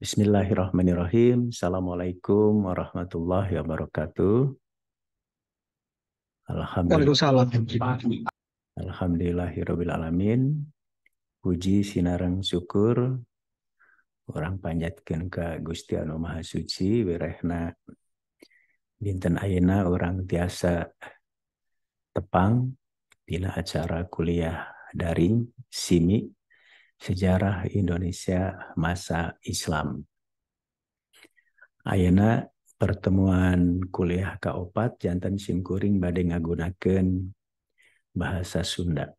Bismillahirrahmanirrahim. Assalamualaikum warahmatullahi wabarakatuh. Alhamdulillah, Waalaikumsalam. alhamdulillahirabbil alamin. Puji sinareng syukur urang panjatkeun ka Gusti Anu Maha Suci wirehna dinten ayeuna urang tiasa tepang dina acara kuliah daring SIMI Sejarah Indonesia Masa Islam. Ayeuna pertemuan kuliah kaopat janten simkuring bade ngagunakeun bahasa Sunda.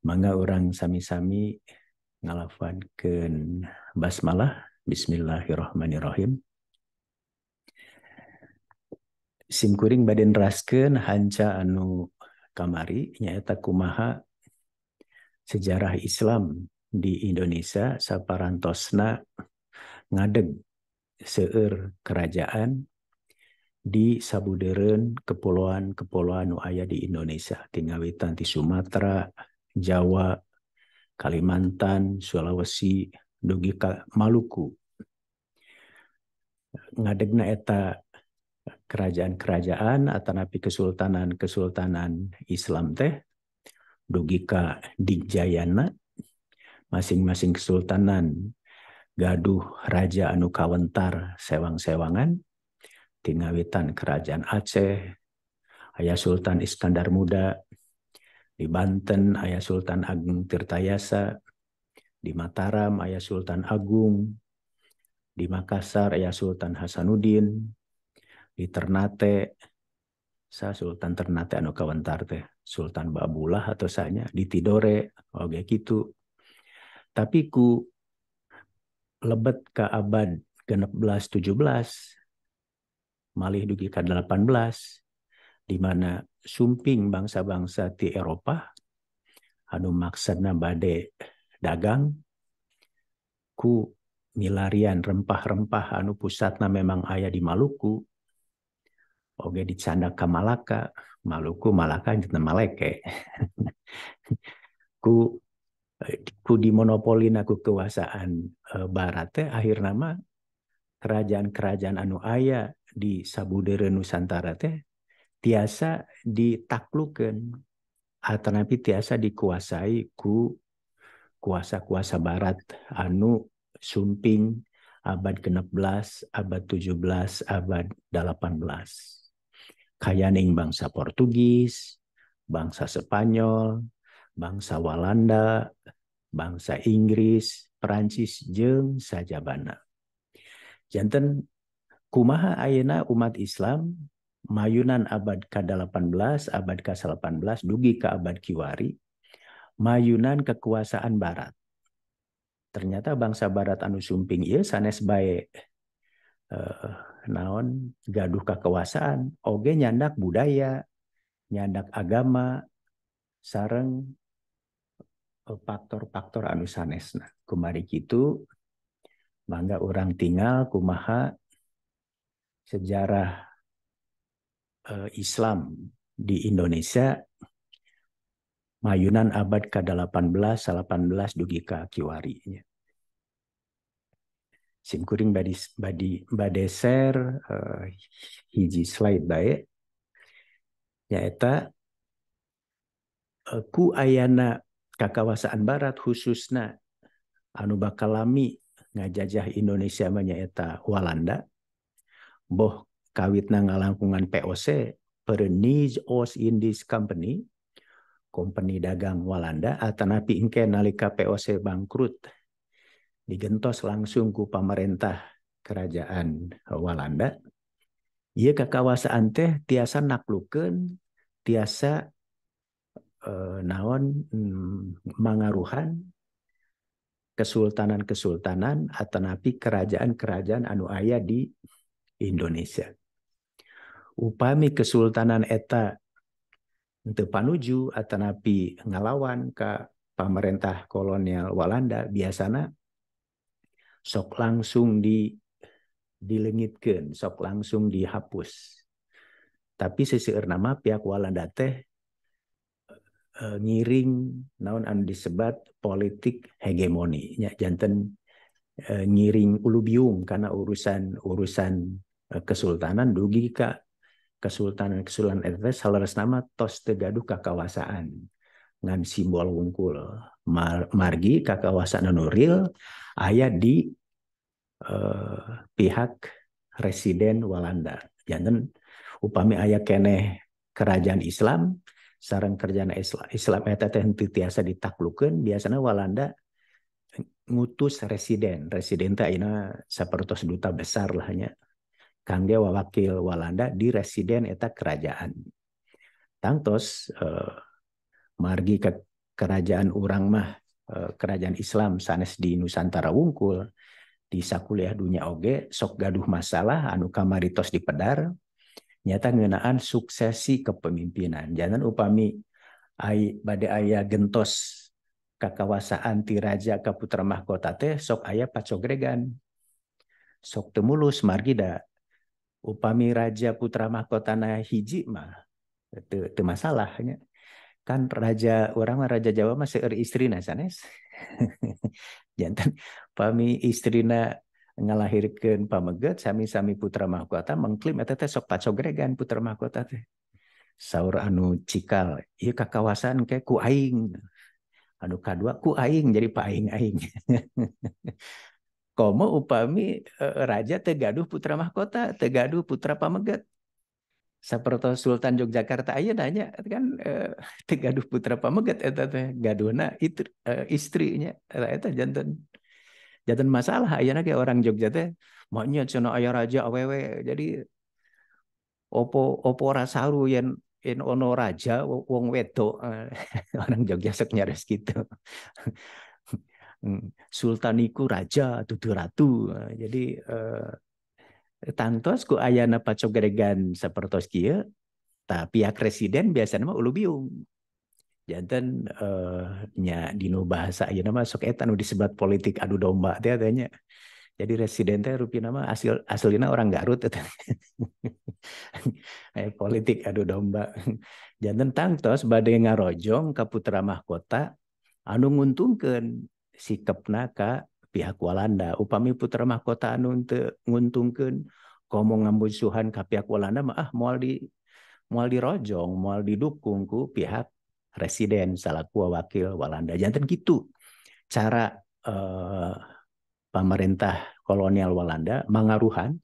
Mangga urang sami-sami ngalafadkeun basmalah. Bismillahirrahmanirrahim. Simkuring bade neraskeun hanca anu kamari nyaeta kumaha sejarah Islam di Indonesia saparantosna ngadeg seueur kerajaan di sabudeureun kepulauan-kepulauan nu aya di Indonesia, tingawitan ti Sumatera, Jawa, Kalimantan, Sulawesi, dugi ka Maluku. Ngadegna eta kerajaan-kerajaan atanapi kesultanan-kesultanan Islam teh dugi ka Dijayana, masing-masing kesultanan gaduh raja anu kawentar sewang-sewangan, tingawitan kerajaan Aceh aya Sultan Iskandar Muda, di Banten aya Sultan Agung Tirtayasa, di Mataram aya Sultan Agung, di Makassar aya Sultan Hasanuddin, di Ternate sa Sultan Ternate anu kawentar teh Sultan Babullah atau sanya, di Tidore oge kitu. Tapi ku lebet ka abad ke-16-17 malih dugi ka 18 di mana sumping bangsa-bangsa ti Eropa anu maksudna bade dagang ku milarian rempah-rempah anu pusatna memang aya di Maluku oge dicandak ka Malaka, Maluku Malaka jeung Maleke. ku dimonopolina ku kekuasaan barat teh akhirna mah kerajaan-kerajaan anu aya di sabudeureun Nusantara teh tiasa ditaklukkeun atanapi tiasa dikuasai ku kuasa-kuasa barat anu sumping abad ke-16, abad 17, abad 18. Kayaning bangsa Portugis, bangsa Spanyol, bangsa Walanda, bangsa Inggris, Perancis jeung sajabana. Janten kumaha ayeuna umat Islam mayunan abad ke-18, abad ke-18 dugi ke abad kiwari mayunan kekuasaan barat. Ternyata bangsa barat anu sumping ieu sanes bae naon gaduh kekuasaan oge nyandak budaya, nyandak agama sareng faktor-faktor anu sanesna. Kumari kitu mangga urang tinggal kumaha sejarah Islam di Indonesia mayunan abad ke-18, 18 dugi ka kiwari. Simkuring bade share hiji slide bae nyaeta ku ayana kakawasaan barat khususna anu bakal lami ngajajah Indonesia mah nyaeta Walanda. Boh kawitna ngalangkungan POC, Verenigde Oost-Indisch Company, kompeni dagang Walanda, atanapi engke nalika POC bangkrut digentos langsung ku pamarentah kerajaan Walanda. Ieu kakawasaan teh tiasa naklukkeun, tiasa mangaruhan kesultanan-kesultanan atanapi kerajaan-kerajaan anu aya di Indonesia. Upami kesultanan eta teu panuju atanapi ngalawan ka pamarentah kolonial Walanda, biasana sok langsung dileungitkeun, sok langsung dihapus. Tapi seseueurna mah pihak Walanda teh ngiring naon anu disebat politik hegemoni nya janten ngiring ulubiung karena urusan kesultanan dugi ka kesultanan itu salaras nama tos tegaduh kakawasaan ngan simbol wungkul margi kakawasaan nuril aya di pihak residen Walanda. Jangan upami aya keneh kerajaan Islam sareng kerajaan Islam eta teh henteu tiasa ditaklukkeun, biasana Walanda ngutus residen teh ayeuna sapertos duta besar lah nya kangge wakil Walanda di residen eta kerajaan tangtos margi ke kerajaan urang mah kerajaan Islam sanes di Nusantara wungkul di sakuliah dunya oge sok gaduh masalah anu kamaritos dipedar nyata ngeunaan suksesi kepemimpinan. Jangan upami bade aya gentos kakawasaan ti raja ka putra mahkota teh sok aya pacogregan. Sok teu mulus margi da upami raja putra mahkotana hiji mah teu masalahnya. Kan raja orang mah raja Jawa mah seueur istrina sanes. Jantan upami istrina ngalahirkeun pameget sami-sami putra mahkota mengklaim eta teh sok pacogregan putra mahkota teh. Saur anu cikal, ieu kakawasan ke ku aing. Anu kadua ku aing jadi paing-aing. Komo upami raja teu gaduh putra mahkota, teu gaduh putra pameget. Saperto Sultan Yogyakarta aya nanya kan teu gaduh putra pameget eta teh, gaduhna istrinya eta janten masalah ayeuna ge orang Jogja teh maunya cenah aya raja awewe jadi opo rasaru yen ono raja wong wedo orang Jogja sok nyaris gitu. Sultaniku raja tutu ratu jadi tantos ku ayana pacogregan sapertos kieu ta pihak residen biasana mah ulu biung janten nya dinu bahasa ayeuna mah sok eta nu disebat politik adu domba teh tanya. Jadi residen teh rupina mah aslina orang Garut eta. Politik adu domba. Janten tangtos bade ngarojong ka putra mahkota anu nguntungkeun sikepna ka pihak Walanda. Upami putra mahkota anu teu nguntungkeun komo ngamusuhan ka pihak Walanda mah moal dirojong, moal didukung ku pihak residen salaku wakil Walanda. Janten gitu cara pemerintah kolonial Walanda mengaruhan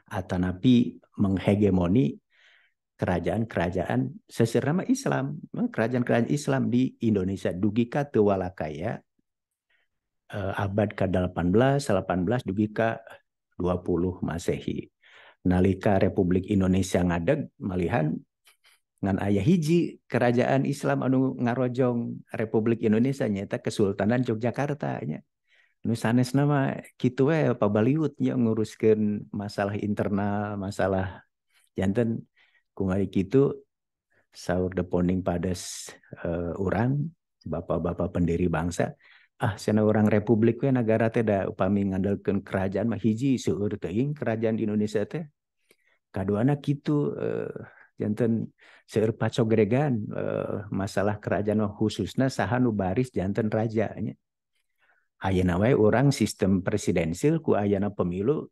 atanapi menghegemoni kerajaan-kerajaan sesirna Islam, kerajaan-kerajaan Islam di Indonesia dugi ka teu walakaya abad ke-18, 18 dugi ka 20 Masehi. Nalika Republik Indonesia ngadeg malihan ngan aya hiji kerajaan Islam anu ngarojong Republik Indonesia nyata Kesultanan Yogyakarta nya. Nu sanesna mah kitu we pabaliut nya nguruskeun masalah internal, masalah janten kumari kitu saur deponing pades urang bapak-bapak pendiri bangsa cenah urang republik we nagara teh da upami ngandalkeun kerajaan mah hiji seueur teuing kerajaan di Indonesia teh. Kaduana kitu janten seueur pacogregan masalah kerajaan khususna saha nu baris janten raja nya. Ayeuna wae urang sistem presidensil ku ayana pemilu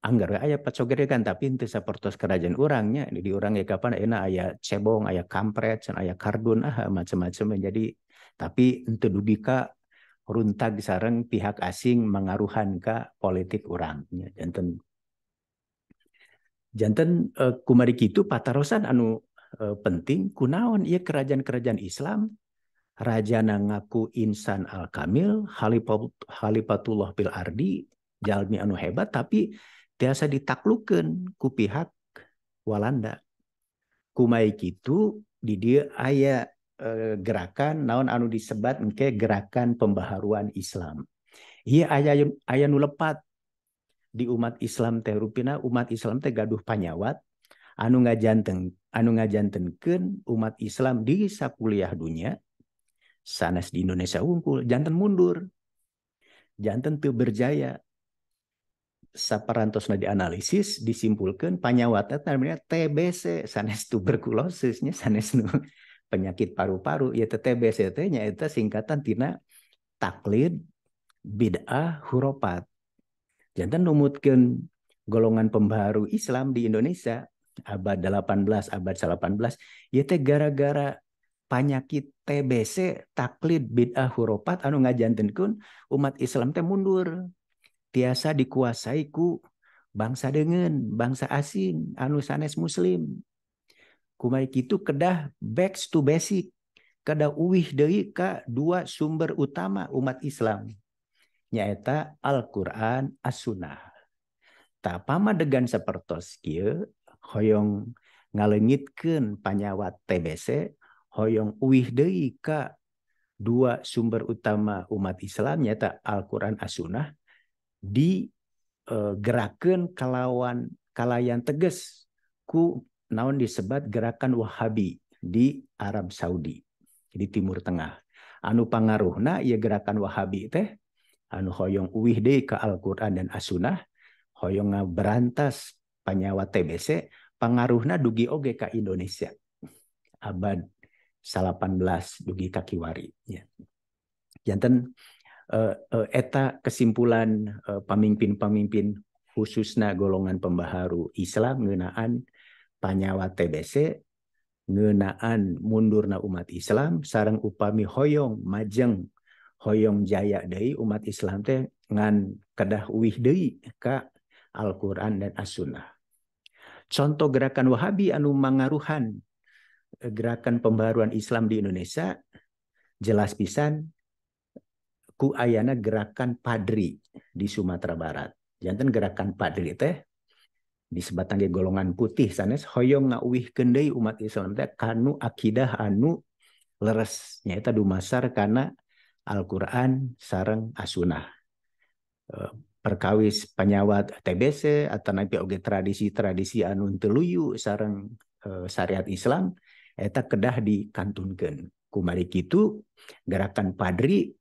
anggar aya pacogregan tapi henteu sapertos kerajaan urangnya di urang ge kapan ayeuna aya cebong, aya kampret, aya kardun macam-macam jadi tapi henteu dugi ka runtag sareng pihak asing mengaruhan ka politik urang nya janten kumari kitu patarosan anu penting kunaon ieu kerajaan-kerajaan Islam rajana ngaku insan al-kamil halifatullah fil ardi jalmi anu hebat tapi tiasa ditaklukkeun ku pihak Walanda. Kumai kitu di dieu aya gerakan naon anu disebat engke gerakan pembaharuan Islam. Ieu aya nu lepat di umat Islam teh rupina umat Islam teh gaduh panyawat anu ngajantenkeun umat Islam di sakuliah dunya sanes di Indonesia wungkul janten mundur janten teu berjaya saparantosna dianalisis disimpulkeun panyawatna namanya TBC sanes tuberkulosisnya sanes nu penyakit paru-paru ya TBC teh nyaeta singkatan tina taklid bid'ah huropat. Jantan numutkeun golongan pembaharu Islam di Indonesia abad 18, abad 18, ieu teh gara-gara panyakit TBC, taklid bid'ah huropat anu ngajantenkeun umat Islam teh mundur. Tiasa dikuasai ku bangsa deungeun, bangsa asing anu sanes muslim. Kumaha kitu kedah back to basic. Kedah uwih deui ka dua sumber utama umat Islam. Nyaeta Al-Qur'an, As-Sunnah. Ta pamadegan sapertos kieu hoyong ngaleungitkeun panyawat TBC, hoyong uwih deui ka dua sumber utama umat Islam nyaeta Al-Qur'an, As-Sunnah digerakeun kalayan teges ku naon disebut gerakan Wahabi di Arab Saudi di Timur Tengah. Anu pangaruhna ieu gerakan Wahabi teh anu hoyong uwih deui ka Al-Qur'an dan As-Sunnah, hoyong ngaberantas panyawat TBC, pangaruhna dugi oge ka Indonesia. Abad 18 dugi ka kiwari. Ya. Janten eta kesimpulan pamimpin-pamimpin khususna golongan pembaharu Islam ngeunaan panyawat TBC, ngeunaan mundurna umat Islam, sareng upami hoyong majeng, hoyong jaya deui umat Islam teh ngan kedah uwih deui ka Al-Qur'an dan As-Sunnah. Contoh gerakan Wahabi anu mangaruhan gerakan pembaharuan Islam di Indonesia jelas pisan ku ayana gerakan Padri di Sumatera Barat. Janten gerakan Padri teh disebut ge golongan putih sanes hoyong ngauwihkeun deui umat Islam teh kanu akidah anu leres nyaeta dumasar kana Al-Qur'an sareng As-Sunnah. Perkawis panyawat TBC atau napi oge tradisi-tradisi anu teu luyu sareng syariat Islam eta kedah dikantunkeun. Kumari kitu gerakan Padri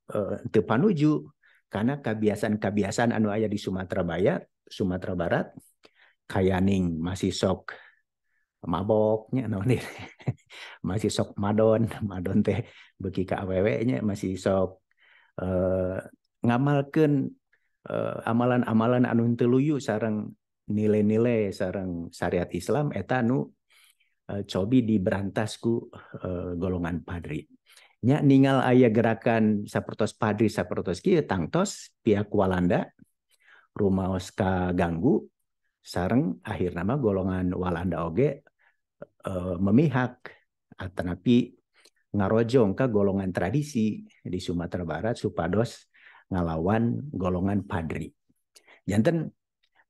teu panuju karena kebiasaan-kebiasaan anu aya di Sumatera Barat kayaning masih sok maboknya naon masih sok madon teh beuki ka awewe nya masih sok ngamalkeun amalan-amalan anu teu luyu sareng nilai-nilai sareng syariat Islam eta anu cobi diberantas ku golongan Padri. Nya ningal aya gerakan sapertos Padri sapertos kieu tangtos pihak Walanda rumaos kaganggu sareng akhirna mah golongan Walanda oge memihak atanapi ngarojong ka golongan tradisi di Sumatera Barat supados ngalawan golongan Padri. Janten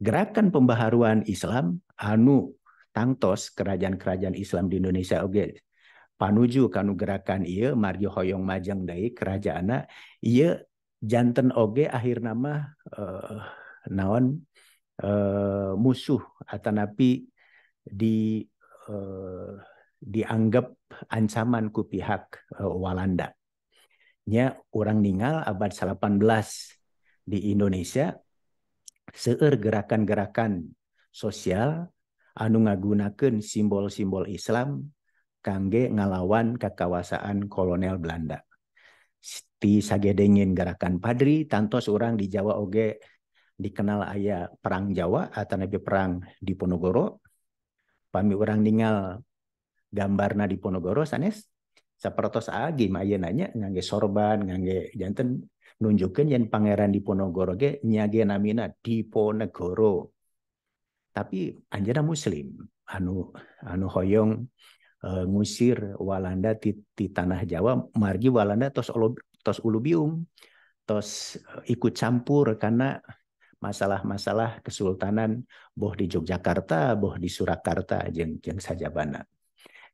gerakan pembaharuan Islam anu tangtos kerajaan-kerajaan Islam di Indonesia oge panuju kanu gerakan ieu margi hoyong majeng deui kerajaanna ieu janten oge akhirna mah musuh atanapi dianggap ancaman ku pihak Walanda. Nya urang ningal abad 18 di Indonesia seueur gerakan-gerakan sosial anu ngagunakeun simbol-simbol Islam kangge ngalawan kekuasaan kolonial Belanda. Ti sagedengin gerakan Padri tantos urang di Jawa oge dikenal aya perang Jawa atau nabi perang Diponegoro. Pami urang ningal gambarna Diponegoro sanes sapertos agi mayeunanya ngangge sorban ngangge janten nunjukkeun yen pangeran Diponegoro ge nyage namina Diponegoro. Tapi anjeunna muslim anu hoyong ngusir Walanda ti tanah Jawa margi Walanda tos ulubiung tos ikut campur karena masalah-masalah kesultanan boh di Yogyakarta boh di Surakarta jeung sajabana.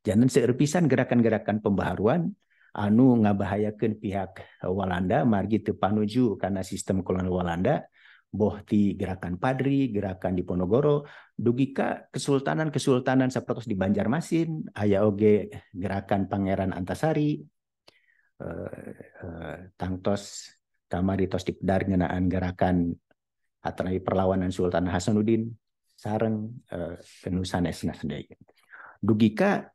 Jangan seueur pisan gerakan-gerakan pembaharuan anu ngabahayakeun pihak Walanda margi teu panuju karena sistem kolonial Walanda boh ti gerakan Padri, gerakan Diponegoro dugi ka kesultanan sapertos di Banjarmasin aya oge gerakan Pangeran Antasari tangtos kamari tos dipedar ngeunaan gerakan atanapi perlawanan Sultan Hasanuddin sareng nu sanesna deui. Dugi ka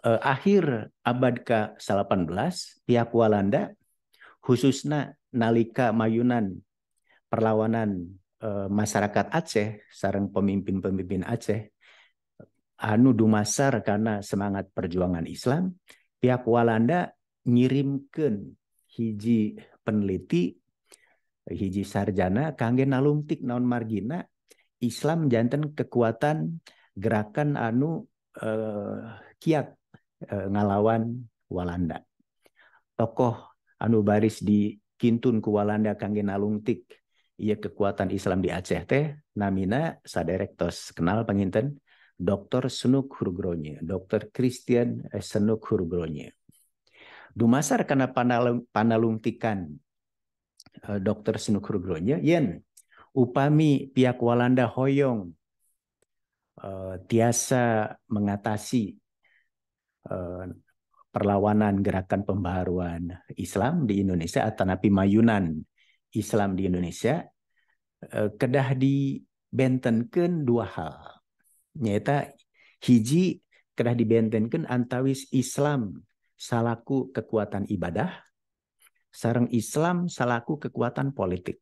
akhir abad ke-18 pihak Walanda khususna nalika mayunan perlawanan masyarakat Aceh sareng pemimpin-pemimpin Aceh anu dumasar karena semangat perjuangan Islam, pihak Walanda ngirimkeun hiji peneliti, hiji sarjana kangge nalungtik naon margina Islam janten kekuatan gerakan anu kiat ngalawan Walanda. Tokoh anu baris di kintun ku Walanda kangge nalungtik ieu kekuatan Islam di Aceh teh namina saderektos kenal panginten Dr. Senuk Hurgronya, Dr. Christian Senuk Hurgronya. Dumasar kana panalungtikan Dr. Senuk Hurgronya yen upami pihak Walanda hoyong tiasa mengatasi perlawanan gerakan pembaharuan Islam di Indonesia atau napi mayunan Islam di Indonesia kedah dibentenkeun dua hal. Nyata hiji kedah dibentenkeun antawis Islam salaku kekuatan ibadah sareng Islam salaku kekuatan politik.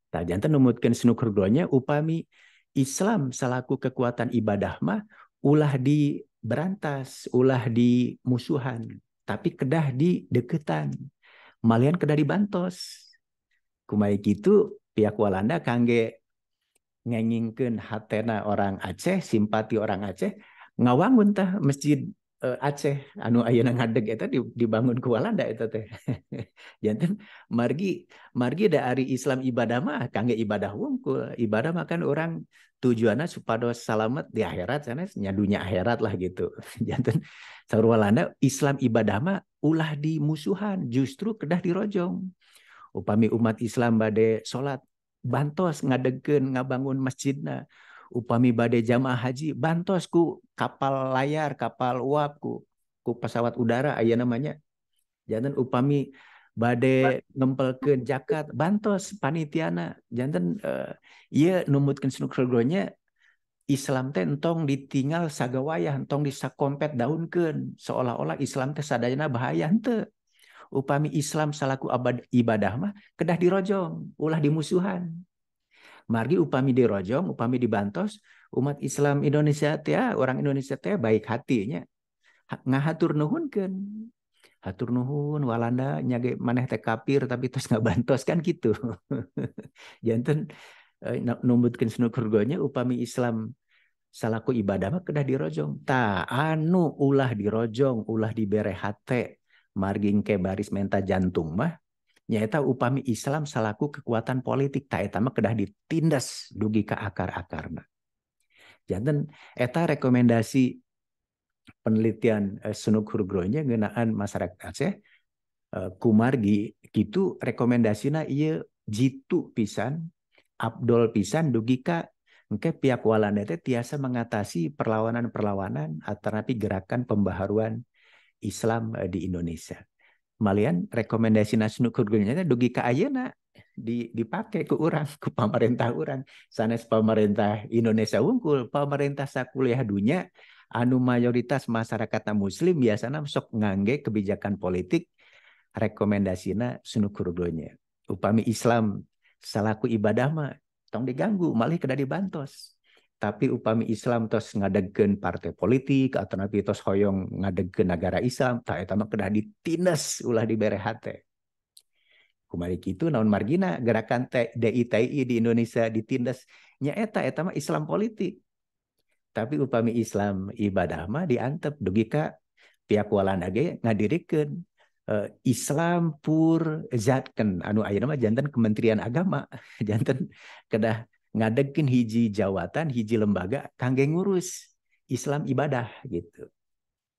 Tah janten numutkeun Senuk Hurgronya upami Islam salaku kekuatan ibadah mah ulah diberantas, ulah dimusuhan, tapi kedah di deketan. Malian kedah dibantos. Kumai kitu pihak Walanda kangge ngengingkeun hatena orang Aceh, simpati orang Aceh, ngawangun tah masjid Aceh anu ayeuna ngadeg eta dibangun ku Walanda eta teh. Janten margi da ari Islam ibadah mah kangge ibadah wungkul. Ibadah mah kan orang tujuanna supados salamet di akhirat sanes nya dunya akhirat lah gitu. Janten saur Walanda Islam ibadah mah ulah dimusuhan, justru kedah dirojong. Upami umat Islam bade salat bantos ngadegkeun ngabangun masjidna. Upami bade jamaah haji bantos ku kapal layar, kapal uap ku pesawat udara aya namanya. Janten upami bade ngempelkeun zakat bantos panitiana. Janten ieu numutkeun Senuk Hurgronya Islam teh entong ditinggal sagawayah, entong disakompet daunkeun seolah-olah Islam teh sadayana bahaya henteu. Upami Islam salaku ibadah mah kedah dirojong, ulah dimusuhan. Margi upami dirojong, upami dibantos, umat Islam Indonesia teh orang Indonesia teh baik hatinya ngahatur nuhunkeun. Hatur nuhun Walanda nyage maneh teh kafir tapi terus ngabantos kan gitu. Janten numbutkeun Senuk Hurgronya upami Islam salaku ibadah mah kedah dirojong. Ta anu ulah dirojong, ulah dibere hate marging ke baris menta jantung mah nyaeta upami Islam salaku kekuatan politik ta eta mah kedah ditindas dugi ka akar-akarna. Janten eta rekomendasi penelitian Senuk Hurgronya ngeunaan masyarakat Aceh kumargi kitu rekomendasina ieu jitu pisan, abdol pisan dugi ka engke pihak Walanda teh tiasa mengatasi perlawanan-perlawanan atanapi gerakan pembaharuan Islam di Indonesia. Malian rekomendasi Senuk Hurgronya dugi ka ayeuna dipake ku urang, ku pamarentah urang. Sanes pamarentah Indonesia wungkul, pamarentah sakuliah dunya anu mayoritas masyarakatna muslim biasana sok ngangge kebijakan politik rekomendasina Senuk Hurgronya. Upami Islam salaku ibadah mah tong diganggu, malih kedah dibantos. Tapi upami Islam tos ngadegkeun partai politik atau nabi tos hoyong ngadegkeun negara Islam, ta eta mah kedah ditindas ulah dibere hate. Kumari kitu naon margina gerakan DITI di Indonesia ditindas nya eta mah Islam politik. Tapi upami Islam ibadah mah diantep dugi ka pihak Walanda ge ngadirikeun Islam pur zatken anu ayeuna mah janten Kementerian Agama janten kedah ngadegkeun hiji jawatan hiji lembaga kangge ngurus Islam ibadah gitu.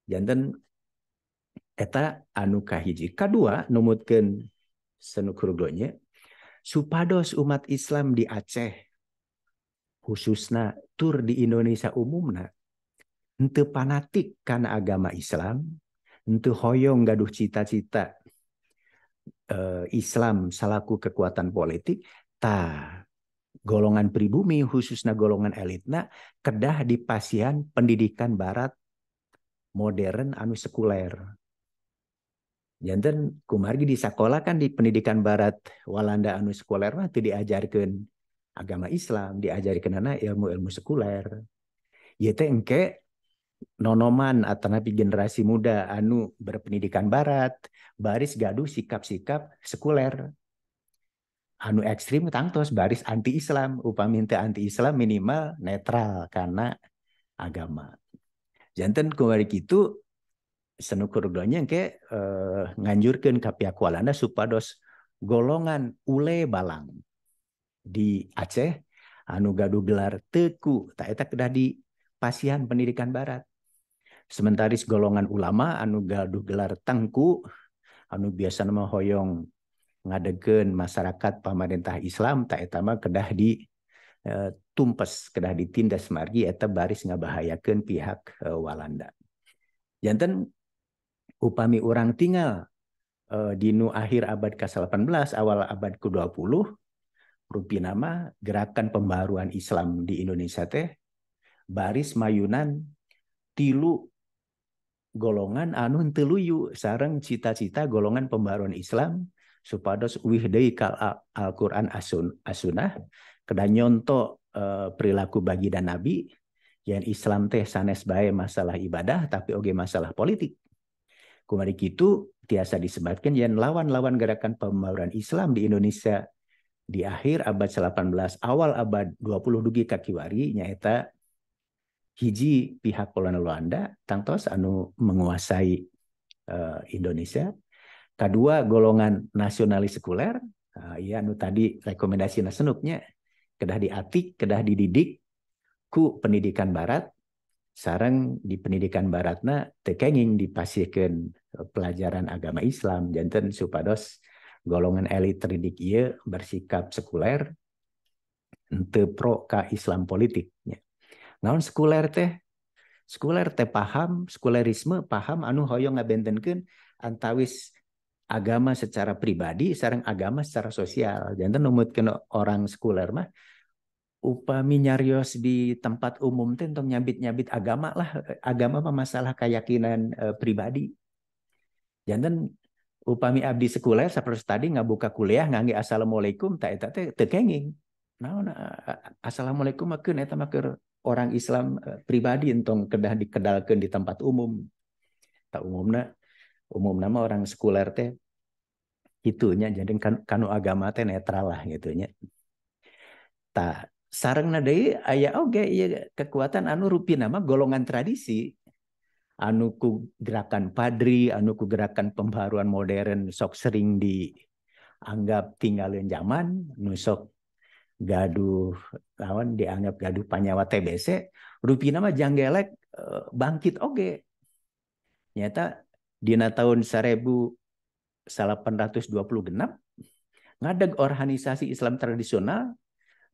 Janten eta anu kahiji. Kadua numutkeun Senuk Hurgronya supados umat Islam di Aceh khususna tur di Indonesia umumna henteu fanatik kana agama Islam, henteu hoyong gaduh cita-cita Islam salaku kekuatan politik, ta golongan pribumi khususna golongan elitna kedah dipasihan pendidikan barat modern anu sekuler. Janten kumargi di sekolah kan di pendidikan barat Walanda anu sekuler mah teu diajarkeun agama Islam, diajarkeunana ilmu-ilmu sekuler. Ieu teh engke nonoman atanapi generasi muda anu berpendidikan barat baris gaduh sikap-sikap sekuler. Anu ekstrim tangtos baris anti-Islam, upami teu anti-Islam minimal netral karena agama. Janten kumaha kitu senukur doanya ke nganjurkeun ka pihak Walanda supados golongan ule balang di Aceh anu gaduh gelar teku tak eta kedah di pasihan pendidikan barat. Sementaris golongan ulama anu gaduh gelar tengku anu biasa nama hoyong ngadegeun masyarakat pamarentah Islam tak eta mah kedah di tumpes kedah ditindas margi eta baris ngabahayakeun pihak Walanda. Janten upami orang tinggal di nu akhir abad ke-18 awal abad ke-20 rupi nama gerakan pembaruan Islam di Indonesia teh baris mayunan tilu golongan anu teu luyu sareng cita-cita golongan pembaruan Islam supados uwih deui ka Al-Qur'an as-sunnah kedah nyonto perilaku baginda Nabi yang Islam teh sanes bae masalah ibadah tapi oge masalah politik. Kumari kitu tiasa disebutkan yang lawan-lawan gerakan pembaruan Islam di Indonesia di akhir abad 18 awal abad 20 dugi ka kiwari nyaeta hiji pihak kolonial Belanda tangtos anu menguasai Indonesia. Kedua golongan nasionalis sekuler, iya anu tadi rekomendasi senupnya kedah diatik, kedah dididik ku pendidikan barat sareng di pendidikan baratna tekenging dipasiekeun pelajaran agama Islam janten supados golongan elit terdidik ieu bersikap sekuler henteu pro ka Islam politiknya. Naon sekuler teh? Sekuler teh paham, sekulerisme paham anu hoyong ngabentenkeun antawis agama secara pribadi sareng agama secara sosial. Janten numutkeun orang sekuler mah upami nyarios di tempat umum teh entong nyabit-nyabit agama lah. Agama mah masalah keyakinan pribadi. Janten upami abdi sekuler saperti tadi ngabuka kuliah ngangge assalamualaikum tak eta teh teu kenging. Naon assalamualaikum mah keun eta mah keur orang Islam pribadi entong kedah dikedalkeun di tempat umum. Tak umum nama orang sekuler teh itunya jadi kanu agama teh netral lah gitunya. Tak sarengna deui aya oge ieu kekuatan anu rupi nama golongan tradisi anu ku gerakan padri, anu ku gerakan pembaruan modern sok sering dianggap tinggalin zaman, nu sok gaduh lawan dianggap gaduh panyawa TBC, rupi nama janggelek bangkit oge. Nyata dina tahun 1826 ngadeg organisasi Islam tradisional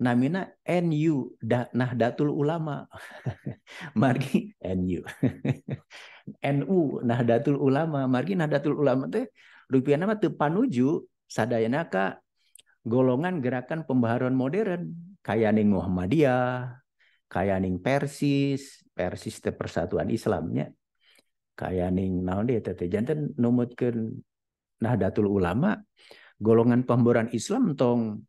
namina NU Nahdlatul Ulama. Margi NU. NU Nahdlatul Ulama, margi Nahdlatul Ulama teh rupiah nama teu panuju sadayana ka golongan gerakan pembaharuan modern kaya ning Muhammadiyah, kaya ning Persis teh Persatuan Islamnya. Kaya ning naon deui teh janten numutkeun Nahdlatul Ulama golongan pembaharuan Islam tong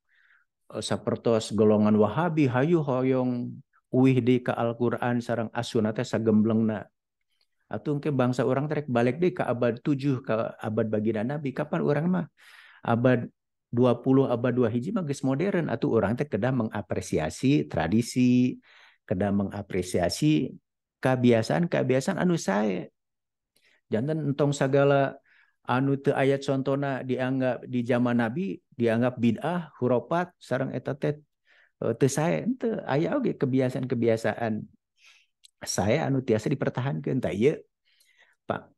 sapertos golongan Wahabi hayu hoyong uwih deui ka Al-Qur'an sareng as-sunnah teh sagemblengna. Atuh engke bangsa orang trek balik deui ka abad 7 ka abad baginda Nabi kapan urang mah abad 20 abad 2 hiji mah geus modern atuh urang teh kedah mengapresiasi tradisi, kedah mengapresiasi kebiasaan-kebiasaan anu sae. Janten entong sagala anu teu aya contona dianggap di zaman Nabi dianggap bid'ah, hurufat sareng eta teh teu sae henteu aya oge kebiasaan-kebiasaan saya anu tiasa dipertahankeun tah ieu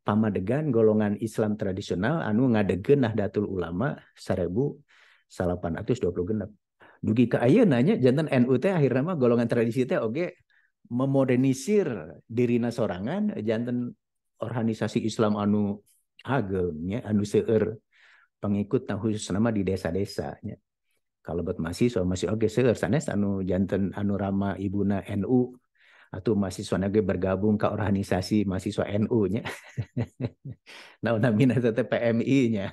pamadegan golongan Islam tradisional anu ngadegeun Nahdlatul Ulama 1826. Dugi ka ayeuna nya janten NU teh akhirna mah golongan tradisi teh oge memodernisir dirina sorangan janten organisasi Islam anu ageng nya anu seueur pengikut khusus nama di desa-desa nya. Kalau buat mahasiswa masih oge seueur sanes anu janten anu rama ibuna NU atau mahasiswa nage bergabung ke organisasi mahasiswa NU-nya. Nah, namina teteh PMI-nya.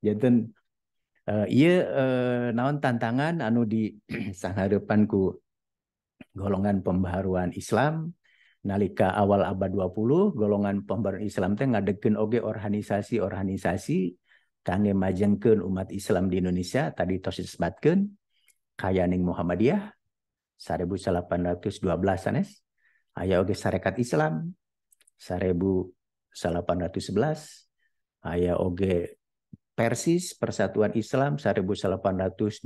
Janten ieu naon tantangan anu di sanghareupanku golongan pembaharuan Islam nalika awal abad 20 golongan pembaharuan Islam teh ngadegeun oge organisasi-organisasi kangge majengkeun umat Islam di Indonesia tadi tos disebutkeun kayaning Muhammadiyah 1812 sanes aya oge Sarekat Islam 1811 aya oge Persis Persatuan Islam 1823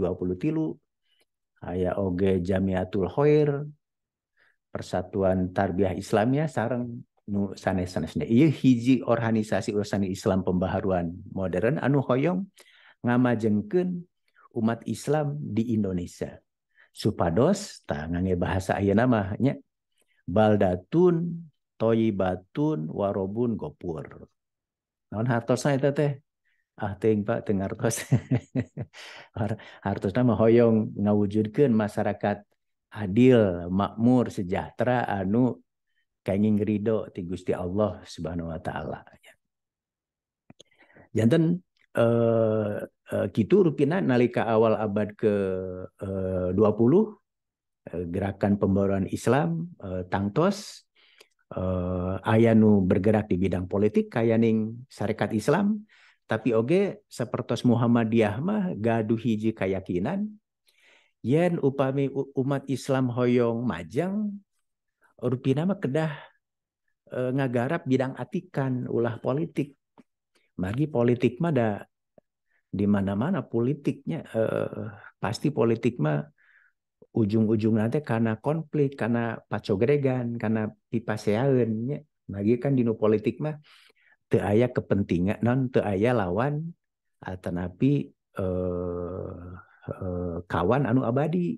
aya oge Jamiatul Khair Persatuan Tarbiyah Islamnya sareng nu sanes-sanesna ieu hiji organisasi Islam pembaharuan modern anu hoyong ngamajengkeun umat Islam di Indonesia supados ngangge bahasa ayeuna mah nya baldatun thayyibatun warobun gopur naon hartosna eta teh ting Pak teu ngartos hartosna mah hoyong ngawujudkeun masyarakat adil makmur sejahtera anu kenging ridho ti Gusti Allah Subhanahu wa taala janten kitu rupina nalika awal abad ke 20 gerakan pembaruan Islam tangtos aya nu bergerak di bidang politik kayaning Sarekat Islam tapi oge sapertos Muhammadiyah mah gaduh hiji keyakinan yen upami umat Islam hoyong majang rupina mah kedah ngagarap bidang atikan ulah politik magi politik mah da di mana-mana politiknya pasti politik mah ujung-ujung nanti karena konflik karena pacogregan karena pipaseaeun nya bagi kan dinu politik mah teu aya kepentingan non teu aya lawan tetapi kawan anu abadi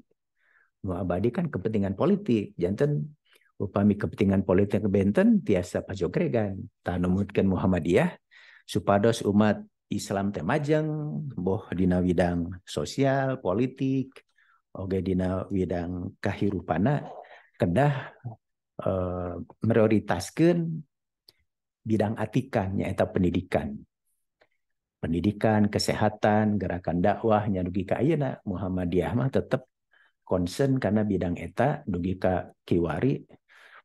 kan kepentingan politik janten upami kepentingan politik benten tiasa pacogregan tanumutkeun Muhammadiyah supados umat Islam teh majeng boh dina bidang sosial politik oge dina bidang kahirupana kedah prioritaskeun bidang atikan nyaeta pendidikan kesehatan gerakan dakwah nya dugi ka ayeuna Muhammadiyah mah tetep concern karena bidang eta dugi ka kiwari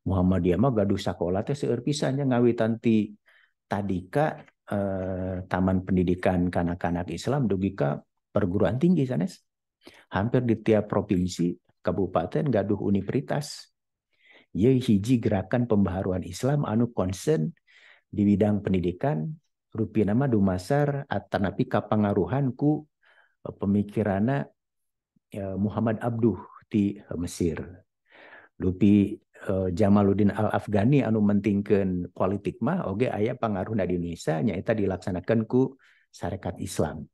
Muhammadiyah mah gaduh sakola teh seueur pisan nya ngawitan ti tadika taman pendidikan kanak-kanak Islam dugi ka perguruan tinggi sanes hampir di tiap provinsi kabupaten gaduh universitas ieu hiji gerakan pembaharuan Islam anu concern di bidang pendidikan rupina mah dumasar atanapi kapangaruhan ku pemikiranna Muhammad Abduh ti Mesir lupi Jamaluddin Al-Afghani anu mentingkeun politik mah oge aya pangaruhna di Indonesia nyaeta dilaksanakeun ku Sarekat Islam.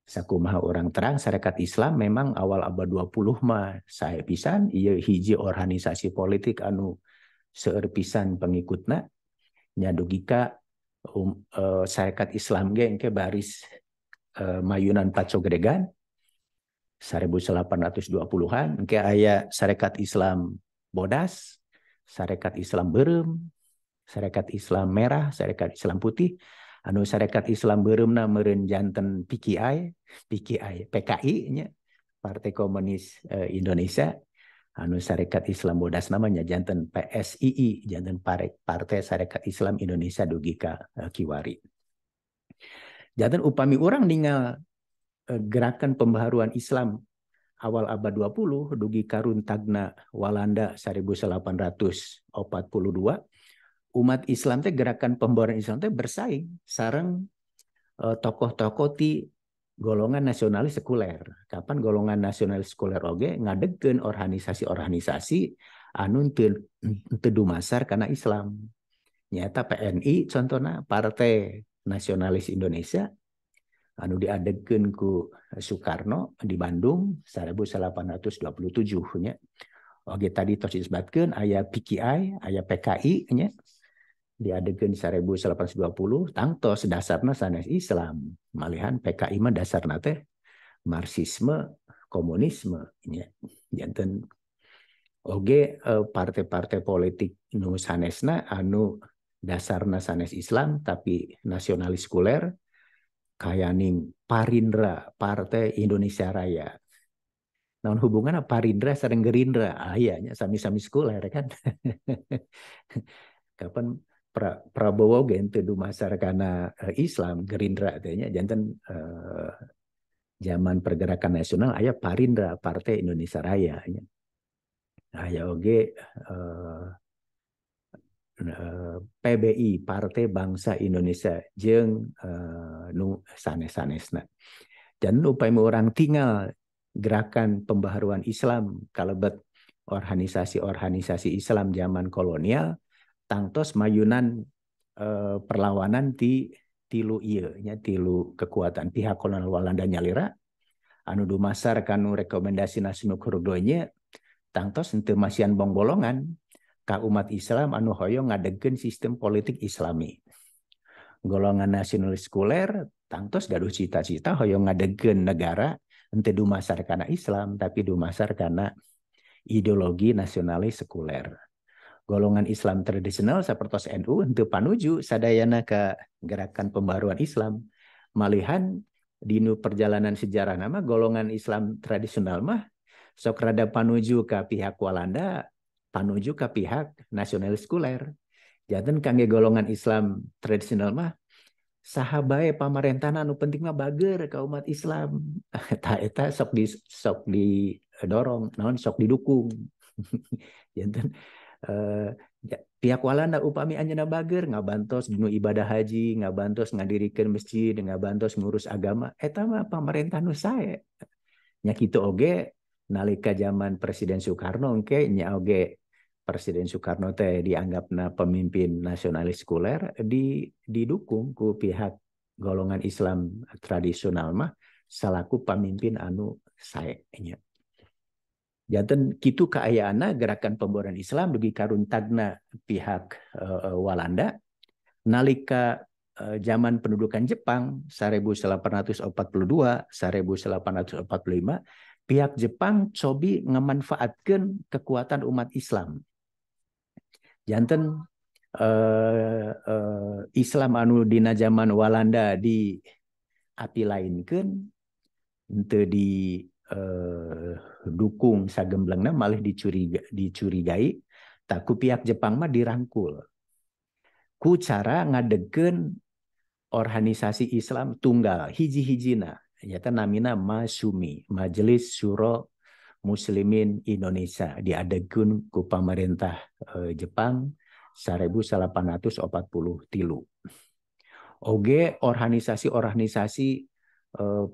Sakumaha orang terang Sarekat Islam memang awal abad 20 mah sae pisan ieu hiji organisasi politik anu seueur pisan pengikutna nya dugi ka Sarekat Islam ge engke baris mayunan pacogregan 1820-an engke aya Sarekat Islam Bodas, Sarekat Islam Beureum, Sarekat Islam Merah, Sarekat Islam Putih. Anu Sarekat Islam Beureumna meureun janten PKI nya Partai Komunis Indonesia. Anu Sarekat Islam Bodas namanya janten PSII, janten Partai Sarekat Islam Indonesia dugi ka kiwari. Janten upami urang ningal gerakan pembaharuan Islam awal abad 20 dugi karuntagna Walanda 1842 umat Islam teh gerakan pembaharuan Islam teh bersaing sareng tokoh-tokoh ti golongan nasionalis sekuler. Kapan golongan nasionalis sekuler oge ngadegkeun organisasi-organisasi anu teu dumasar kana Islam. Nyata PNI contohna Partai Nasionalis Indonesia anu diadegkeun ku Soekarno di Bandung 1827 nya. Oge tadi tos disebutkeun aya PKI, aya PKI nya. Diadegkeun 1820 tangtos dasarna sanes Islam. Malihan PKI mah dasarna teh Marxisme, komunisme nya. Janten Oge partai-partai politik nu sanesna anu dasarna sanes Islam tapi nasionalis kuler kayaning Parindra, Partai Indonesia Raya. Naon hubungan Parindra sareng Gerindra? Ah iya nya sami-sami sekuler kan. Kapan Prabowo gen teu dumasar kana Islam, Gerindra teh nya janten zaman pergerakan nasional aya Parindra, Partai Indonesia Raya nya. Aya oge PBI, Partai Bangsa Indonesia jeung nu sanes-sanesna. Dan upaya orang tinggal gerakan pembaharuan Islam kalebet organisasi-organisasi Islam zaman kolonial tangtos mayunan perlawanan ti tilu ieu nya tilu kekuatan pihak kolonial Walanda nyalira anu dumasar kanu rekomendasi Nasrul Kurdonya tangtos henteu masian bonggolongan ka umat Islam anu hoyong ngadegeun sistem politik Islami. Golongan nasionalis sekuler tangtos gaduh cita-cita hoyong ngadegeun negara henteu dumasar kana Islam tapi dumasar kana ideologi nasionalis sekuler. Golongan Islam tradisional sapertos NU henteu panuju sadayana ke gerakan pembaruan Islam. Malihan dinu perjalanan sejarah nama golongan Islam tradisional mah sok rada panuju ke pihak Walanda, panuju ke pihak nasionalis sekuler. Janten kangge golongan Islam tradisional mah saha bae pamarentahna anu penting mah bager ka umat Islam. Eta sok didorong, naon sok didukung. Janten pihak Walanda upami anjeunna bager ngabantos dinu ibadah haji, ngabantos ngadirikeun masjid, ngabantos ngurus agama, eta mah pamarentah nu sae. Nya kitu oge nalika zaman Presiden Soekarno engke nya oge Presiden Soekarno teh dianggapna pemimpin nasionalis sekuler didukung ku pihak golongan Islam tradisional mah salaku pamimpin anu sae nya. Janten kitu kaayaana gerakan pembaruan Islam dugi karuntagna pihak Walanda nalika zaman pendudukan Jepang 1842 1845 pihak Jepang cobi ngamanfaatkeun kekuatan umat Islam. Janten Islam anu dina zaman Walanda di api lainkeun henteu di dukung sagemblengna malih dicurigai taku pihak Jepang mah dirangkul ku cara ngadegeun organisasi Islam tunggal hiji-hijina nyata namina MASUMI, Majelis Syuro Muslimin Indonesia, diadegeun ku pamarentah Jepang 1843. Oge organisasi-organisasi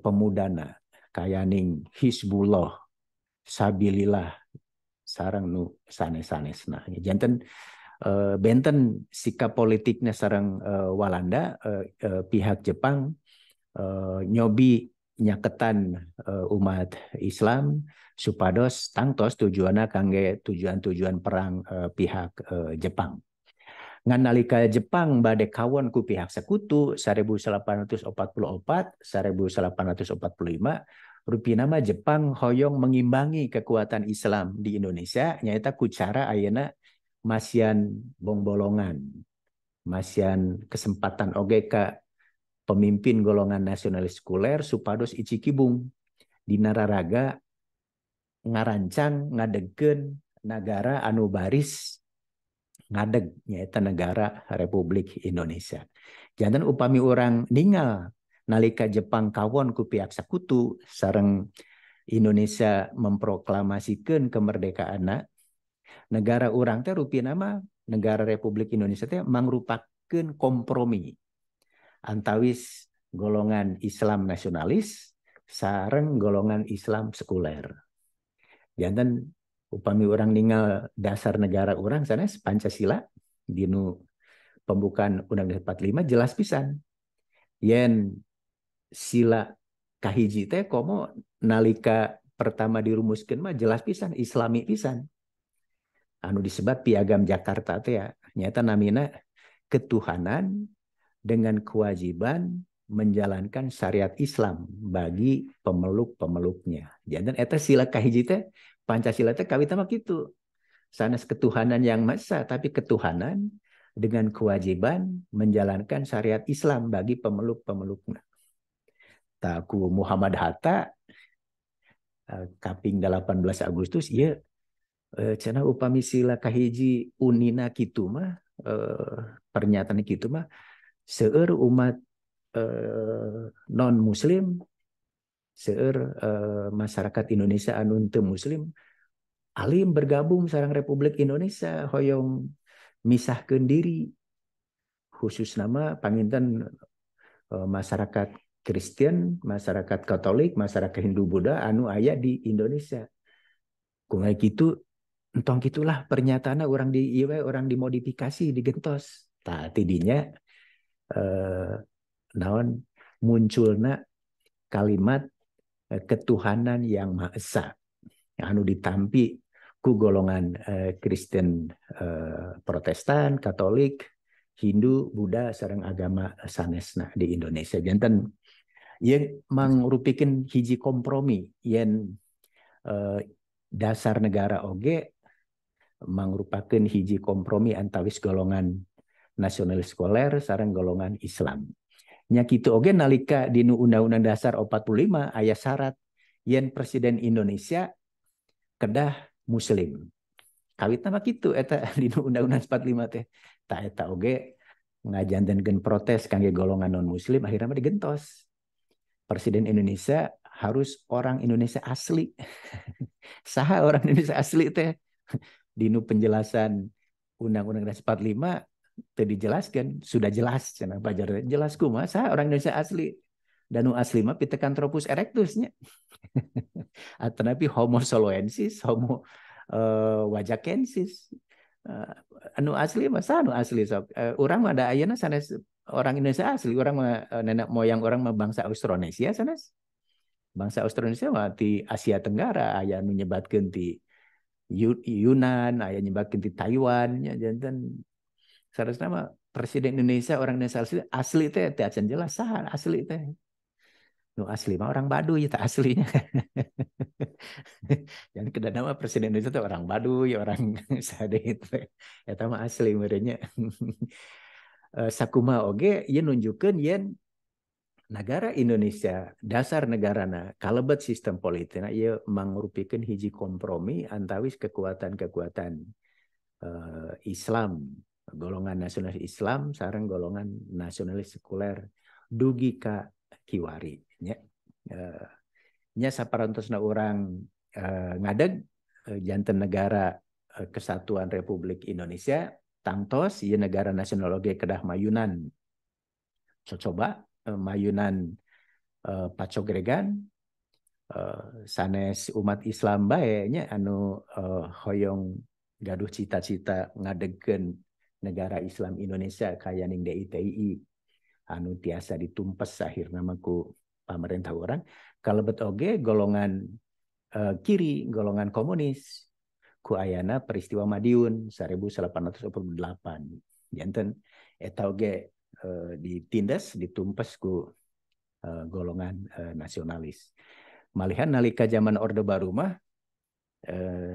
pemudana kayaning Hizbullah, Sabilillah, sareng nu sanes-sanesna. Janten benten sikap politiknya sareng Walanda pihak Jepang nyobi nyaketan umat Islam supados tangtos tujuanna kangge tujuan-tujuan perang pihak Jepang. Ngan nalika Jepang bade kawon ku pihak sekutu 1844 1845 rupina mah Jepang hoyong mengimbangi kekuatan Islam di Indonesia nyaeta ku cara ayeuna masian bongbolongan masian kesempatan oge ka pemimpin golongan nasionalis sekuler supados icikibung dina raraga ngarancang ngadegeun negara anu baris ngadeg nyaeta negara Republik Indonesia. Janten upami orang ninggal nalika Jepang kawon ku pihak sekutu sareng Indonesia memproklamasikan kemerdekaanna negara urang teh rupina mah negara Republik Indonesia teh mangrupakeun kompromi antawis golongan Islam nasionalis sareng golongan Islam sekuler. Janten upami orang ninggal dasar negara orang sanes Pancasila dinu pembukaan Undang-Undang 45 jelas pisan yen sila kahiji teh komo nalika pertama dirumuskeun mah jelas pisan Islami pisan anu disebat Piagam Jakarta teh ya nyata namina ketuhanan dengan kewajiban menjalankan syariat Islam bagi pemeluk-pemeluknya. Janten eta sila kahiji teh Pancasila teh kawitna mah kitu. sanes ketuhanan yang Maha Esa, tapi ketuhanan dengan kewajiban menjalankan syariat Islam bagi pemeluk-pemeluknya. Taku Muhammad Hatta kaping 18 Agustus ya cenah upami sila kahiji unina kitu mah pernyataan kitu mah seueur umat non muslim seueur masyarakat Indonesia anu teu muslim alim bergabung sareng Republik Indonesia hoyong misahkeun diri khusus nama panginten masyarakat Kristen, masyarakat Katolik, masyarakat Hindu Buddha anu aya di Indonesia. Kumaha kitu entong gitulah pernyataan orang di orang dimodifikasi digentos. Tah tidinya naon munculna kalimat ketuhanan yang Maha Esa anu ditampi ku golongan Kristen Protestan, Katolik, Hindu, Buddha sareng agama sanesna di Indonesia. Janten ieu mangrupikeun hiji kompromi yen dasar negara oge mangrupakeun hiji kompromi antawis golongan nasionalis sekuler sareng golongan Islam. Nya kitu oge nalika dinu Undang-Undang Dasar 45 aya syarat yen presiden Indonesia kedah muslim. Kawitna mah kitu eta dinu Undang-Undang 45 teh. Ta eta oge ngajantenkeun protes kangge golongan non muslim akhirnya mah digentos. Presiden Indonesia harus orang Indonesia asli. Saha orang Indonesia asli teh? Dinu penjelasan Undang-Undang 45 teu dijelaskan, sudah jelas cenah pajar jelas kumaha saha orang Indonesia asli. Danu asli mah Pithecanthropus erectus nya. Atanapi Homo soloensis, Homo wajakensis. Anu asli mah saha anu asli sok. Urang mah da ayeuna sanes orang Indonesia asli, orang mah nenek moyang orang mah bangsa Austronesia sanes. Bangsa Austronesia mah ti Asia Tenggara aya nu nyebatkeun ti Yunan, aya nyebatkeun ti Taiwan nya janten saresna mah presiden Indonesia orang Indonesia asli teh teu acan jelas saha asli teh. Nu asli mah orang Baduy teh aslinya. Jadi kedana mah presiden Indonesia teh orang Baduy, orang sadeu teh. Eta mah asli merenya. Sakumaha oge ieu nunjukkeun yen negara Indonesia dasar negarana kalebet sistem politikna ieu mangrupikeun hiji kompromi antawis kekuatan-kekuatan Islam, golongan nasionalis Islam sareng golongan nasionalis sekuler dugi ka kiwari nya. Nya saparantosna urang ngadeg janten negara Kesatuan Republik Indonesia tangtos ieu negara nasional oge kedah mayunan. Coba mayunan pacogregan sanes umat Islam bae nya anu hoyong gaduh cita-cita ngadegkeun negara Islam Indonesia kaya ning DITI anu tiasa ditumpes akhirna mah ku pamarentah urang kalebet oge golongan kiri, golongan komunis ku ayana peristiwa Madiun 1848 janten eta oge ditindas ditumpes ku golongan nasionalis. Malihan nalika zaman Orde Baru mah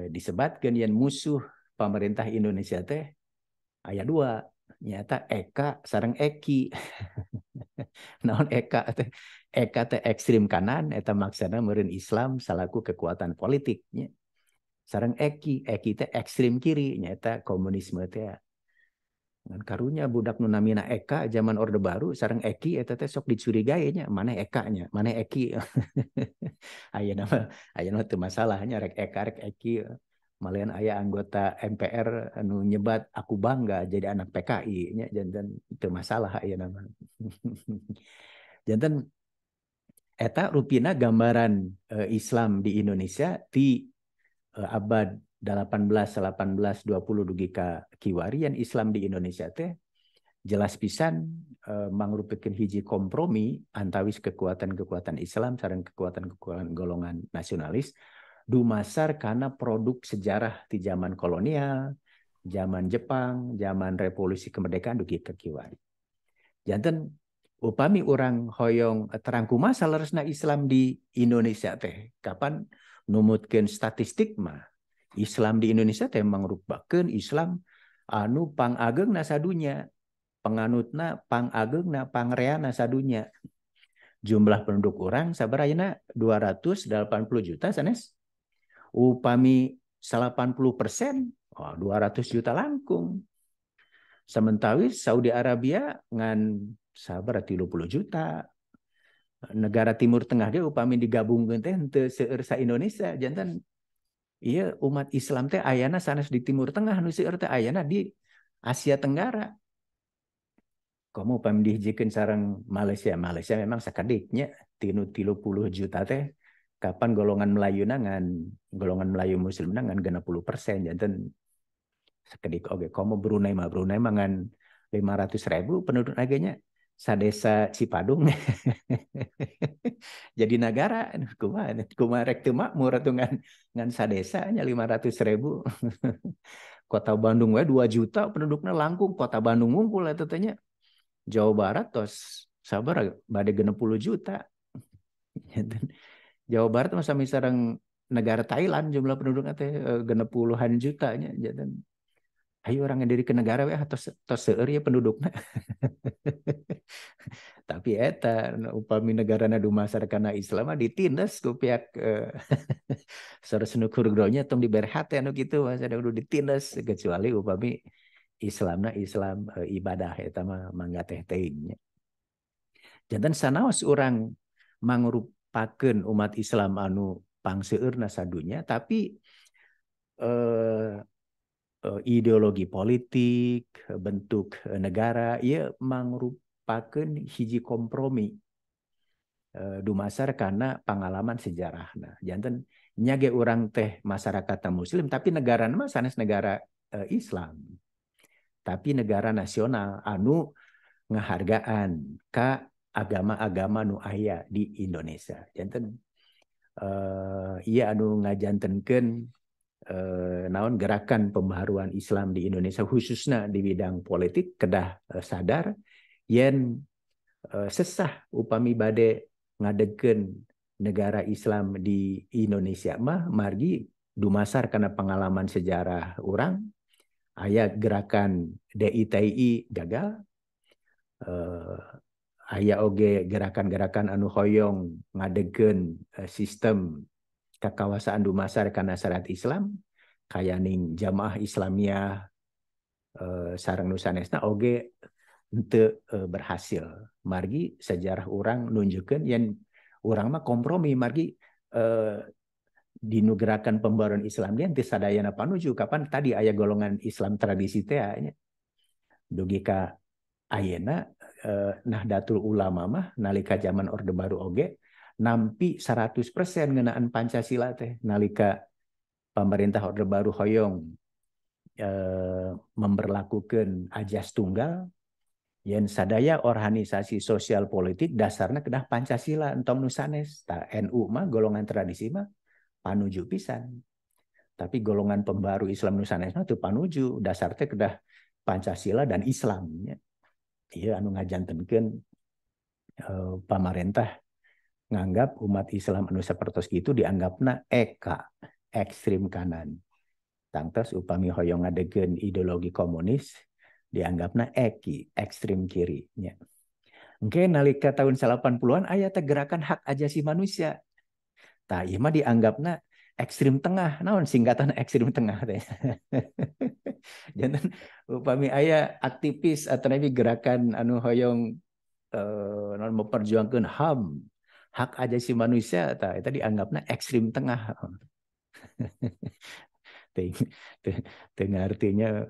disebatkeun yen musuh pemerintah Indonesia teh aya dua nyata Eka sareng Eki. Naon Eka teh? Eka teh ekstrim kanan eta maksana meureun Islam salaku kekuatan politiknya. Sareng Eki teh ekstrim kiri nyata komunisme teh. Ngan karunya budak nu namina Eka zaman Orde Baru sareng Eki eta teh sok dicurigai nya maneh Eka nya, maneh Eki. Ayeuna teu masalahnya rek Eka rek Eki. Malian aya anggota MPR anu nyebat aku bangga jadi anak PKI nya janten teu masalah ayeuna mah. Janten eta rupina gambaran Islam di Indonesia di abad 18, 18, 20 dugi ka kiwari yang Islam di Indonesia teh jelas pisan mangrupikeun hiji kompromi antawis kekuatan-kekuatan Islam sareng kekuatan-kekuatan golongan nasionalis dumasar kana produk sejarah di zaman kolonial, zaman Jepang, zaman revolusi kemerdekaan dugi ka kiwari. Janten upami orang hoyong terang kumaha salaresna Islam di Indonesia teh kapan numutkeun statistik mah Islam di Indonesia teh mangrupakeun Islam anu pangageungna sadunya, penganutna pangageungna pangreana sadunya. Jumlah penduduk orang sabar ayeuna 280 juta sanes. Upami 80%, 200 juta langkung. Sementara Saudi Arabia ngan sabar 30 juta. Negara Timur Tengah dia upami digabungkeun teh henteu seueur sa Indonesia, jantan iya umat Islam teh ayana sanes di Timur Tengah, nu seueur teh ayana di Asia Tenggara. Kamu upami dihijikeun sareng Malaysia memang sakadiknya 30 juta teh. Kapan golongan Melayuna ngan golongan Melayu Muslim ngan 60%, jantan sekedik oge. Kamu Brunei mah ngan 500.000 penduduk naganya. Sadesa Cipadung jadi negara kumaha rek teu makmur atuh ngan sadesa nya 500.000. Kota Bandung we 2 juta penduduknya langkung, kota Bandung ngungkul eta teh nya. Jawa Barat tos sabar bade 60 juta. Jawa Barat mah sami sareng negara Thailand jumlah penduduknya teh 60-an juta nya. Ayo orang yang diri ke negara we tos seueur ya penduduknya. Tapi eta upami negarana dumasarkan Islam ditindas ku pihak saur senukur gronya tong diberhat anu kitu masa udah ditindas, kecuali upami Islamna Islam ibadah eta mah mangga teh teuing nya. Janten sanaos urang mangrupakeun umat Islam anu pangseueurna sadunya, tapi ideologi politik, bentuk negara, ia mangrupakeun hiji kompromi dumasar karena pengalaman sejarah. Nah, janten nyage orang teh masyarakat Muslim, tapi negara mah sanes negara Islam, tapi negara nasional anu ngahargaan ka agama-agama nu aya di Indonesia. Janten iya anu ngajantenkeun naon gerakan pembaharuan Islam di Indonesia khususnya di bidang politik kedah sadar yen sesah upami bade ngadegkeun negara Islam di Indonesia mah margi dumasar karena pengalaman sejarah orang aya gerakan DITI gagal, aya oge gerakan-gerakan anu hoyong ngadegkeun sistem kekawasan dumasar karena syariat Islam kaya ning Jamaah Islamiyah sareng nu sanesna oge henteu berhasil. Margi sejarah orang nunjukkeun yen urang mah kompromi margi dinu gerakan pembaruan Islam dia teu sadayana panuju kapan tadi aya golongan Islam tradisi teh nya. Dugi ka ayeuna Nahdlatul Ulama mah nalika zaman Orde Baru oge nampi 100% ngeunaan Pancasila teh nalika pemerintah Orde Baru hoyong memberlakukan ajas tunggal yen sadaya organisasi sosial politik dasarnya kedah Pancasila entong nu sanes. NU mah golongan tradisi mah panuju pisan. Tapi golongan pembaru Islam nu sanes mah teu panuju, dasar teh kedah Pancasila dan Islam nya. Ieu anu ngajantenkeun pamarentah nganggap umat Islam anu sapertos kitu dianggapna ekstrem kanan. Tangtos upami hoyong ngadegkeun ideologi komunis dianggapna ekstrem kiri nya. Engke nalika tahun 80-an aya teh gerakan hak ajasi manusia. Tah ieu mah dianggapna ekstrem tengah. Naon singkatan ekstrem tengah teh? Janten upami aya aktivis atau nabi gerakan anu hoyong memperjuangkan HAM, hak ajasi manusia, eta dianggapna ekstrem tengah. Tengah artinya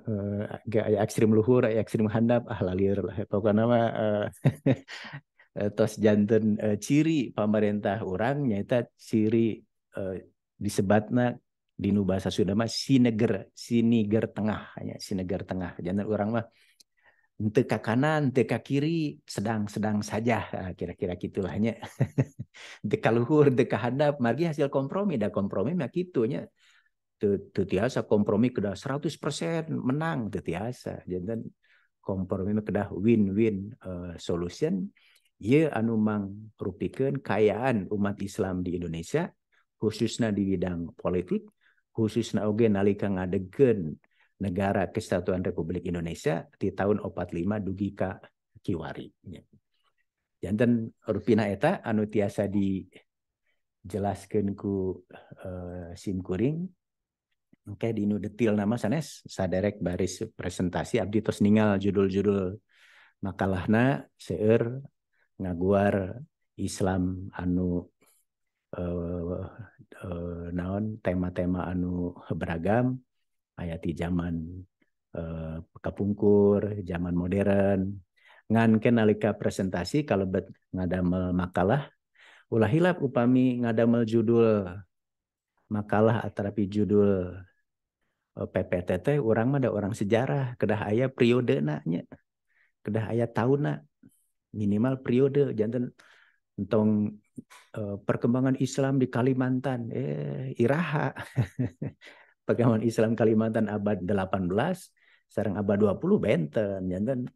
ekstrem luhur, ekstrem handap, lalir lah. Pokoknya mah tos janten ciri pemerintah orang nyata ciri disebatna dinu bahasa Sunda mah siniger tengah, siniger tengah. Janten orang mah henteu ka kanan, henteu ka kiri, sedang saja, kira-kira gitulahnya. Henteu ka luhur, henteu ka handap, margi hasil kompromi, da kompromi mah kitu nya. Teu tiasa kompromi kedah 100% menang, teu tiasa. Janten kompromi mah kedah win-win solution. Ieu anu mangrupikeun kayaan umat Islam di Indonesia khususnya di bidang politik, khususna oge nalika ngadegeun Negara Kesatuan Republik Indonesia di tahun 45 dugi ka Kiwari. Janten rupina eta anu tiasa dijelaskeun ku Sim Kuring. Oke, di nu detail nama sanes saderek baris presentasi abdi tos ningal judul-judul makalahna seueur ngaguar Islam anu naon tema-tema anu beragam aya ti zaman kapungkur, zaman modern. Ngan ke nalika presentasi kalau ngadamel makalah ulah hilap upami ngadamel judul makalah atarapi judul PPTT orang mah ada orang sejarah kedah aya periode nya kedah aya tahunna minimal periode janten entong perkembangan Islam di Kalimantan iraha perkembangan Islam Kalimantan abad 18 sareng abad 20 benten janten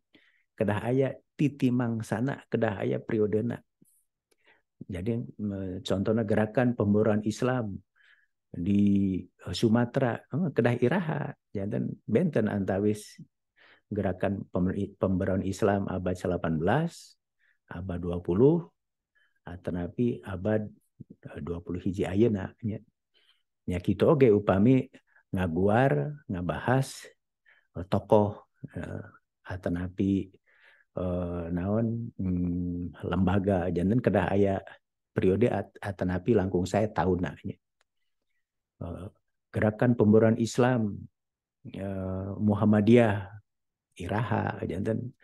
kedah aya titi mangsana kedah aya periodena. Jadi contohnya gerakan pemburuan Islam di Sumatera kedah iraha janten benten antawis gerakan pemburuan Islam abad 18 abad 20 atanapi abad 20 hiji ayeuna nya kitu oge upami ngaguar ngabahas tokoh atanapi naon lembaga janten kedah aya periode atanapi langkung saya tahunna gerakan pemburuan Islam Muhammadiyah iraha janten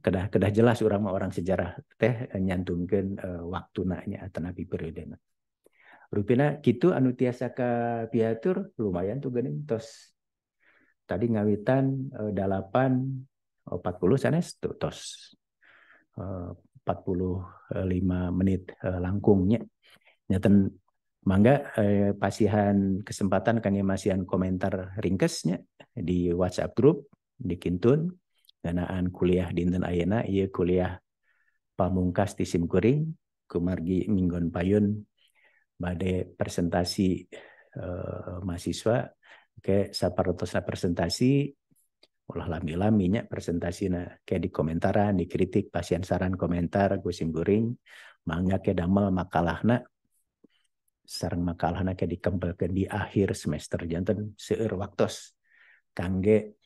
kedah jelas orang sejarah teh nyantumkeun waktuna nya atanapi periodena. Rupina kitu anu tiasa ka piatur lumayan tuh geuning tos tadi ngawitan 8:40 sanes tuh tos 45 menit langkungnya. Nyaten mangga pasihan kesempatan kangge masihan komentar ringkesnya di WhatsApp grup di Kintun nganaan kuliah dinten ayeuna ieu kuliah pamungkas ti Sim Kuring kumargi minggon payun bade presentasi mahasiswa ke saparotosna presentasi ulah lami-laminya presentasina kayak di komentaran, dikritik, pasian saran komentar ku Sim Kuring mangga ke damel makalahna sareng makalahna kayak dikembangkan di akhir semester janten seueur waktos kangge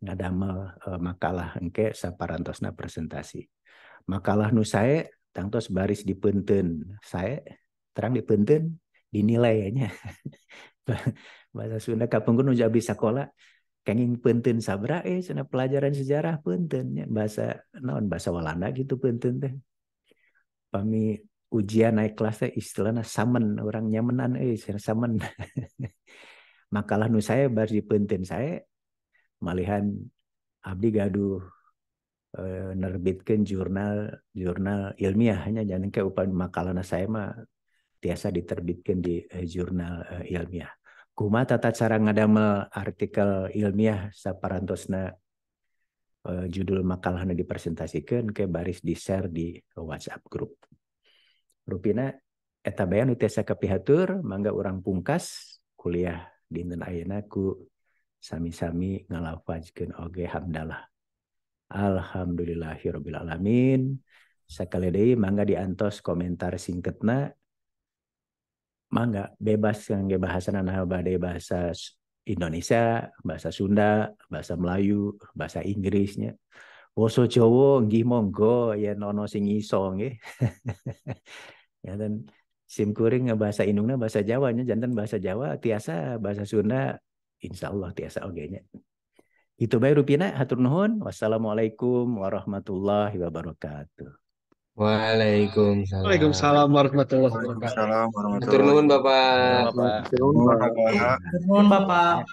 ngadamel makalah engke saparantosna presentasi. Makalah nu sae tangtos baris dipeunteun sae terang dipeunteun dinilainya. Bahasa Sunda kapungkur nu abdi sakola kenging peunteun sabra cenah pelajaran sejarah peunteun nya bahasa naon bahasa Walanda gitu peunteun teh. Pami ujian naik kelas teh istilahna samen orang nyamenan cenah samen. Makalah nu sae baris dipeunteun sae malihan abdi gaduh nerbitkeun jurnal ilmiah hanya jangan ke upami makalahna saya mah tiasa diterbitkeun di jurnal ilmiah. Kumaha tata cara ngadamel artikel ilmiah saparantosna judul makalahna dipresentasikeun ke baris di-share di WhatsApp grup. Rupina eta bae anu tiasa kapihatur mangga urang pungkas kuliah dinten ayeuna ku sami-sami ngalafazkeun oge hamdalah. Alhamdulillahirabbil alamin. Sakali deui mangga diantos komentar singketna. Mangga bebas kangge bahasana nah bade bahasa Indonesia, bahasa Sunda, bahasa Melayu, bahasa Inggrisnya. Basa Jawa nggih monggo ya nono sing iso nggih. Ya dan Sim Kuring bahasa Indungna bahasa Jawanya janten bahasa Jawa tiasa bahasa Sunda insyaallah tiasa oge nya. Itu bae rupina hatur nuhun. Wassalamualaikum warahmatullahi wabarakatuh. Waalaikumsalam. Waalaikumsalam warahmatullahi wabarakatuh. Waalaikumsalam Hatur warahmatullahi nuhun wabarakatuh. Bapak. Bapak. Nuhun, Bapak. Turun Bapak.